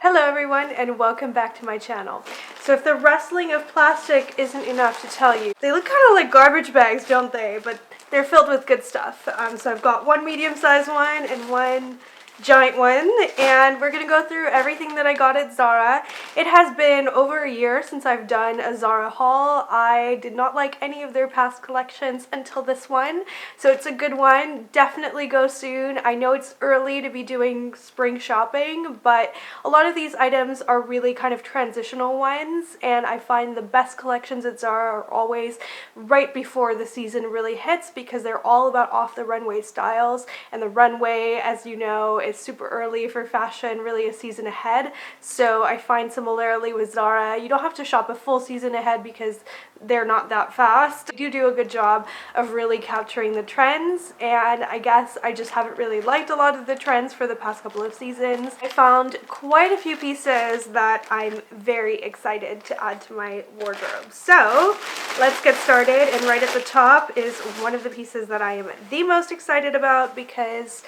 Hello everyone and welcome back to my channel. So if the rustling of plastic isn't enough to tell you, they look kind of like garbage bags, don't they? But they're filled with good stuff. So I've got one medium-sized one and one giant one, and we're gonna go through everything that I got at Zara. It has been over a year since I've done a Zara haul. I did not like any of their past collections until this one, so it's a good one. Definitely go soon. I know it's early to be doing spring shopping, but a lot of these items are really kind of transitional ones, and I find the best collections at Zara are always right before the season really hits, because they're all about off the runway styles, and the runway, as you know, is super early for fashion, really a season ahead. So I find similarly with Zara, you don't have to shop a full season ahead because they're not that fast. They do a good job of really capturing the trends, and I guess I just haven't really liked a lot of the trends for the past couple of seasons. I found quite a few pieces that I'm very excited to add to my wardrobe. So let's get started, and right at the top is one of the pieces that I am the most excited about because,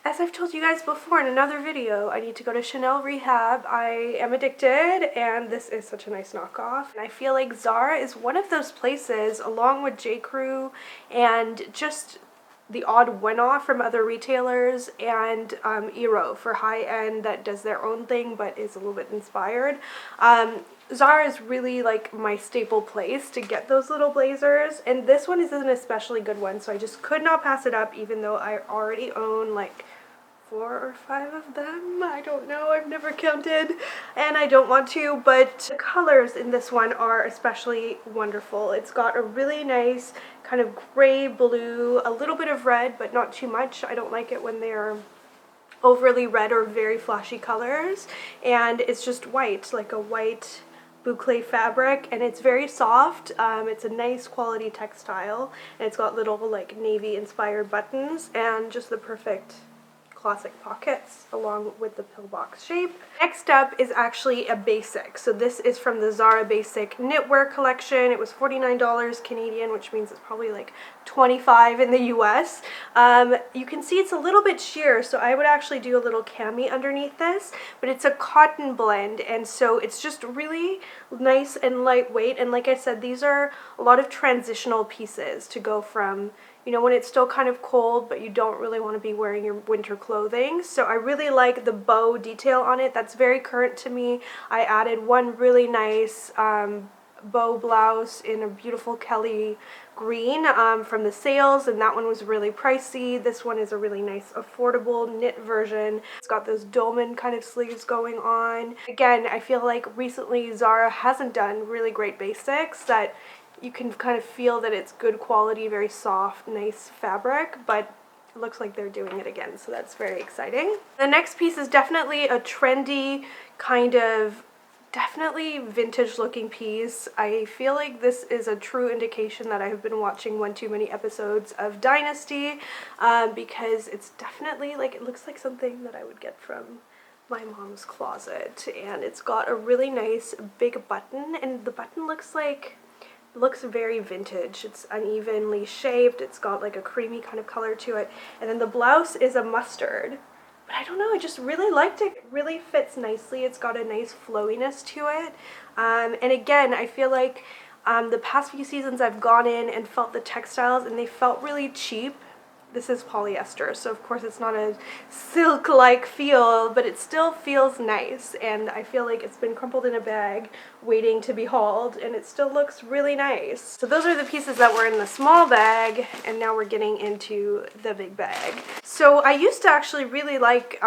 as I've told you guys before in another video, I need to go to Chanel rehab. I am addicted, and this is such a nice knockoff. And I feel like Zara is one of those places, along with J. Crew and just the odd one-off from other retailers, and Eero for high-end that does their own thing but is a little bit inspired. Zara is really like my staple place to get those little blazers, and this one is an especially good one, so I just could not pass it up, even though I already own like 4 or 5 of them. I don't know, I've never counted, and I don't want to, but the colors in this one are especially wonderful. It's got a really nice kind of gray blue, a little bit of red, but not too much. I don't like it when they're overly red or very flashy colors, and it's just white, like a white boucle fabric, and it's very soft. It's a nice quality textile, and it's got little like navy inspired buttons and just the perfect classic pockets along with the pillbox shape. Next up is actually a basic. So this is from the Zara Basic knitwear collection. It was $49 Canadian, which means it's probably like $25 in the US. You can see it's a little bit sheer, so I would actually do a little cami underneath this, but it's a cotton blend, and so it's just really nice and lightweight. And like I said, these are a lot of transitional pieces to go from, you know, when it's still kind of cold, but you don't really want to be wearing your winter clothing. So I really like the bow detail on it. That's very current to me. I added one really nice bow blouse in a beautiful Kelly green from the sales, and that one was really pricey. This one is a really nice affordable knit version. It's got those dolman kind of sleeves going on. Again, I feel like recently Zara hasn't done really great basics that you can kind of feel that it's good quality, very soft, nice fabric, but it looks like they're doing it again, so that's very exciting. The next piece is definitely a trendy, kind of definitely vintage looking piece. I feel like this is a true indication that I have been watching one too many episodes of Dynasty, because it's definitely like, it looks like something that I would get from my mom's closet, and it's got a really nice big button, and the button looks very vintage. It's unevenly shaped. It's got like a creamy kind of color to it, and then the blouse is a mustard, but I don't know, I just really liked it. It really fits nicely. It's got a nice flowiness to it, and again, I feel like the past few seasons I've gone in and felt the textiles, and they felt really cheap. This is polyester, so of course it's not a silk-like feel, but it still feels nice, and I feel like it's been crumpled in a bag waiting to be hauled, and it still looks really nice. So those are the pieces that were in the small bag, and now we're getting into the big bag. So I used to actually really like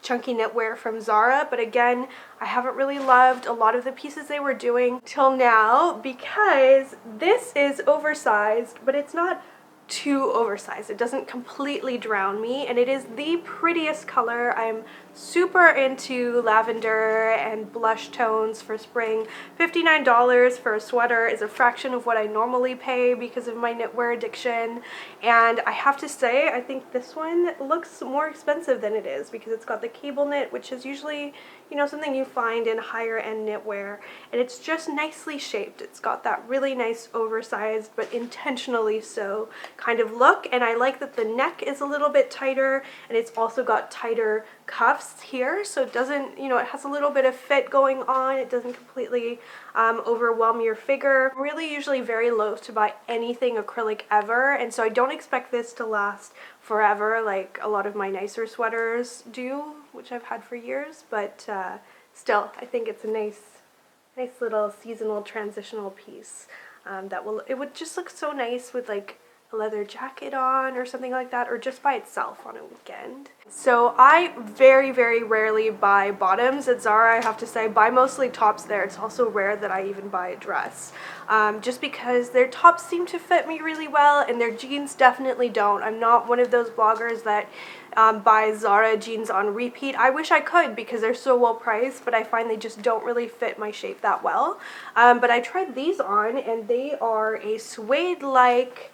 chunky knitwear from Zara, but again, I haven't really loved a lot of the pieces they were doing till now, because this is oversized, but it's not too oversized. It doesn't completely drown me, and it is the prettiest color. I'm super into lavender and blush tones for spring. $59 for a sweater is a fraction of what I normally pay because of my knitwear addiction, and I have to say I think this one looks more expensive than it is because it's got the cable knit, which is usually, you know, something you find in higher end knitwear, and it's just nicely shaped. It's got that really nice oversized but intentionally so kind of look, and I like that the neck is a little bit tighter, and it's also got tighter cuffs adjusts here, so it doesn't, you know, it has a little bit of fit going on. It doesn't completely overwhelm your figure. I'm really usually very loath to buy anything acrylic ever, and so I don't expect this to last forever like a lot of my nicer sweaters do, which I've had for years, but still, I think it's a nice little seasonal transitional piece it would just look so nice with like a leather jacket on or something like that, or just by itself on a weekend. So I very, very rarely buy bottoms at Zara, I have to say. I buy mostly tops there. It's also rare that I even buy a dress, just because their tops seem to fit me really well and their jeans definitely don't. I'm not one of those bloggers that buy Zara jeans on repeat. I wish I could because they're so well priced, but I find they just don't really fit my shape that well. But I tried these on, and they are a suede-like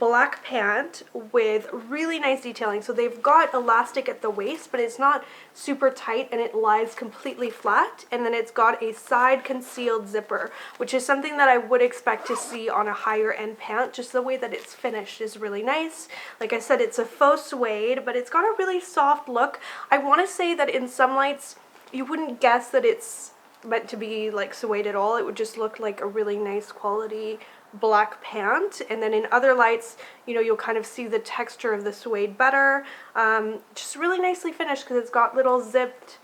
black pant with really nice detailing. So they've got elastic at the waist, but it's not super tight and it lies completely flat, and then it's got a side concealed zipper, which is something that I would expect to see on a higher end pant. Just the way that it's finished is really nice. Like I said, it's a faux suede, but it's got a really soft look. I want to say that in some lights you wouldn't guess that it's meant to be like suede at all. It would just look like a really nice quality black pant, and then in other lights, you know, you'll kind of see the texture of the suede better. Just really nicely finished because it's got little zipped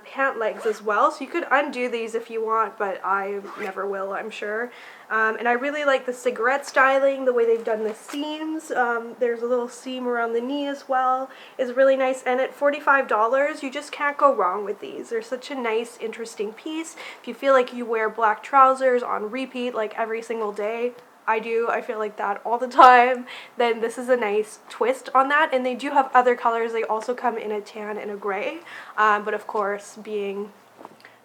pant legs as well, so you could undo these if you want, but I never will, I'm sure. And I really like the cigarette styling, the way they've done the seams. There's a little seam around the knee as well, is really nice, and at $45 you just can't go wrong with these. They're such a nice, interesting piece. If you feel like you wear black trousers on repeat like every single day, I do, I feel like that all the time, then this is a nice twist on that. And they do have other colors. They also come in a tan and a gray, but of course, being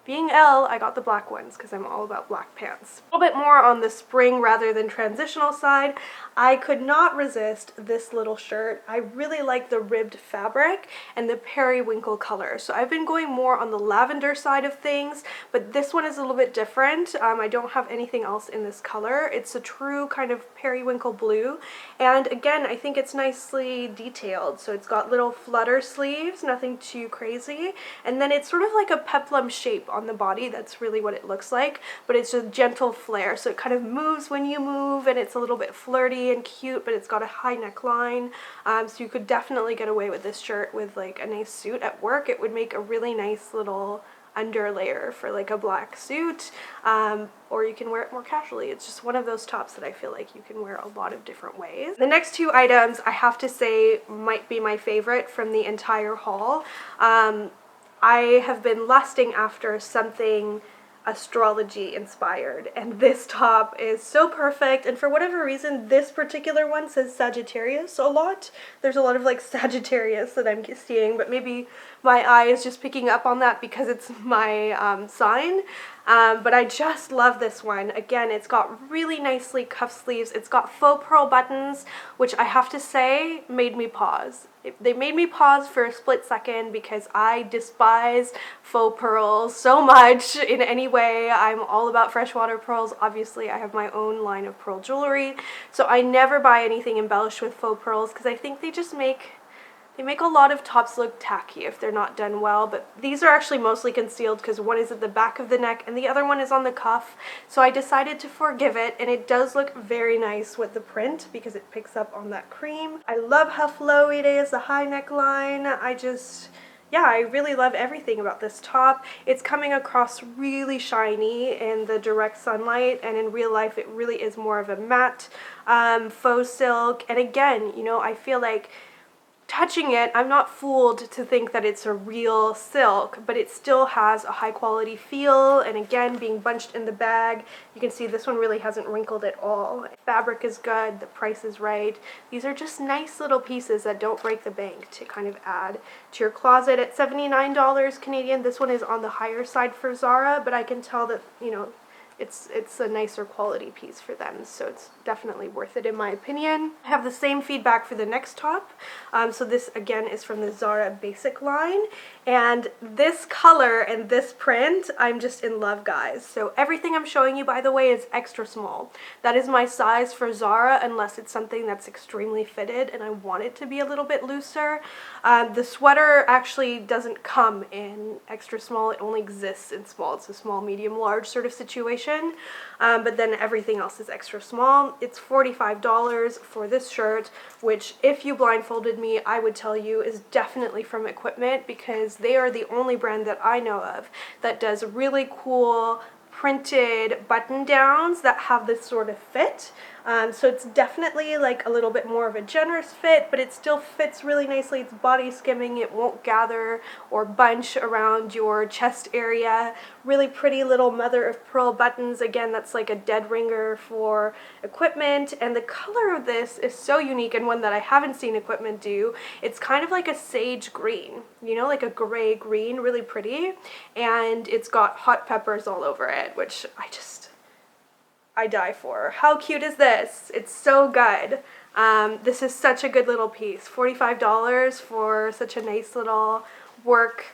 Elle, I got the black ones because I'm all about black pants. A little bit more on the spring rather than transitional side, I could not resist this little shirt. I really like the ribbed fabric and the periwinkle color. So I've been going more on the lavender side of things, but this one is a little bit different. I don't have anything else in this color. It's a true kind of periwinkle blue, and again, I think it's nicely detailed. So it's got little flutter sleeves, nothing too crazy, and then it's sort of like a peplum shape on the body. That's really what it looks like, but it's a gentle flare, so it kind of moves when you move, and it's a little bit flirty and cute, but it's got a high neckline, so you could definitely get away with this shirt with like a nice suit at work. It would make a really nice little under layer for like a black suit, or you can wear it more casually. It's just one of those tops that I feel like you can wear a lot of different ways. The next two items I have to say might be my favorite from the entire haul. I have been lusting after something Astrology inspired, and this top is so perfect. And for whatever reason, this particular one says Sagittarius a lot. There's a lot of like Sagittarius that I'm seeing, but maybe my eye is just picking up on that because it's my sign. But I just love this one. Again, it's got really nicely cuff sleeves. It's got faux pearl buttons, which I have to say made me pause. They made me pause for a split second because I despise faux pearls so much in any way. I'm all about freshwater pearls. Obviously, I have my own line of pearl jewelry, so I never buy anything embellished with faux pearls because I think they just make a lot of tops look tacky if they're not done well. But these are actually mostly concealed because one is at the back of the neck and the other one is on the cuff, so I decided to forgive it, and it does look very nice with the print because it picks up on that cream. I love how flowy it is, the high neckline. Yeah, I really love everything about this top. It's coming across really shiny in the direct sunlight, and in real life it really is more of a matte faux silk. And again, you know, I feel like touching it, I'm not fooled to think that it's a real silk, but it still has a high quality feel. And again, being bunched in the bag, you can see this one really hasn't wrinkled at all. Fabric is good, the price is right. These are just nice little pieces that don't break the bank to kind of add to your closet. At $79 Canadian, this one is on the higher side for Zara, but I can tell that, you know, it's a nicer quality piece for them, so it's definitely worth it in my opinion. I have the same feedback for the next top. So this again is from the Zara basic line, and this color and this print, I'm just in love, guys. So everything I'm showing you, by the way, is extra small. That is my size for Zara, unless it's something that's extremely fitted and I want it to be a little bit looser. The sweater actually doesn't come in extra small, it only exists in small. It's a small, medium, large sort of situation, but then everything else is extra small. It's $45 for this shirt, which if you blindfolded me, I would tell you is definitely from Equipment, because they are the only brand that I know of that does really cool printed button downs that have this sort of fit. So it's definitely like a little bit more of a generous fit, but it still fits really nicely. It's body skimming, it won't gather or bunch around your chest area. Really pretty little mother of pearl buttons. Again, that's like a dead ringer for Equipment, and the color of this is so unique and one that I haven't seen Equipment do. It's kind of like a sage green, you know, like a gray green, really pretty, and it's got hot peppers all over it, which I die for. How cute is this? It's so good. This is such a good little piece. $45 for such a nice little work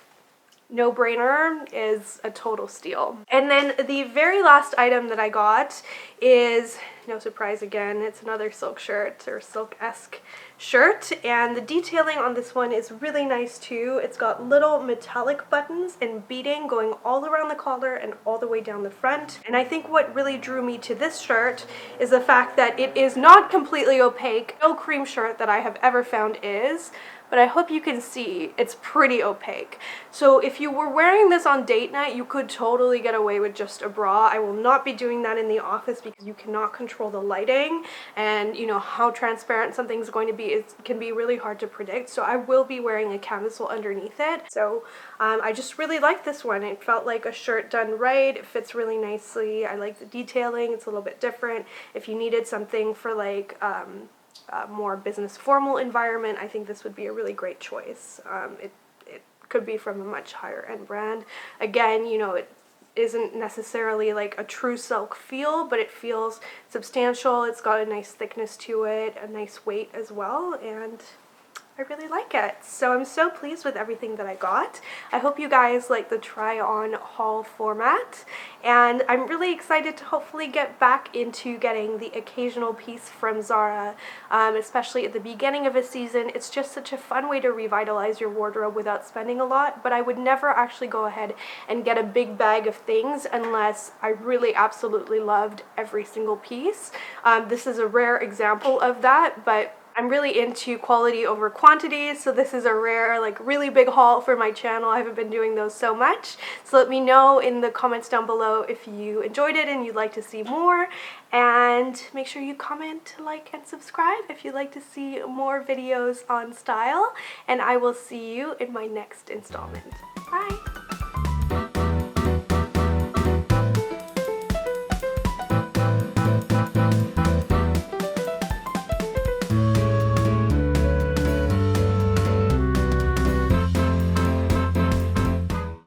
no-brainer is a total steal. And then the very last item that I got is, no surprise again, it's another silk shirt or silk-esque shirt, and the detailing on this one is really nice too. It's got little metallic buttons and beading going all around the collar and all the way down the front. And I think what really drew me to this shirt is the fact that it is not completely opaque. No cream shirt that I have ever found is, but I hope you can see it's pretty opaque. So if you were wearing this on date night, you could totally get away with just a bra. I will not be doing that in the office because you cannot control the lighting, and you know how transparent something's going to be. It can be really hard to predict, so I will be wearing a camisole underneath it. So I just really like this one. It felt like a shirt done right. It fits really nicely. I like the detailing. It's a little bit different. If you needed something for like more business formal environment, I think this would be a really great choice. It could be from a much higher end brand. Again, you know, it isn't necessarily like a true silk feel, but it feels substantial. It's got a nice thickness to it, a nice weight as well, and I really like it. So I'm so pleased with everything that I got. I hope you guys like the try on haul format, and I'm really excited to hopefully get back into getting the occasional piece from Zara, especially at the beginning of a season. It's just such a fun way to revitalize your wardrobe without spending a lot, but I would never actually go ahead and get a big bag of things unless I really absolutely loved every single piece. This is a rare example of that, but I'm really into quality over quantity, so this is a rare, like, really big haul for my channel. I haven't been doing those so much, so let me know in the comments down below if you enjoyed it and you'd like to see more, and make sure you comment, like, and subscribe if you'd like to see more videos on style, and I will see you in my next installment. Bye!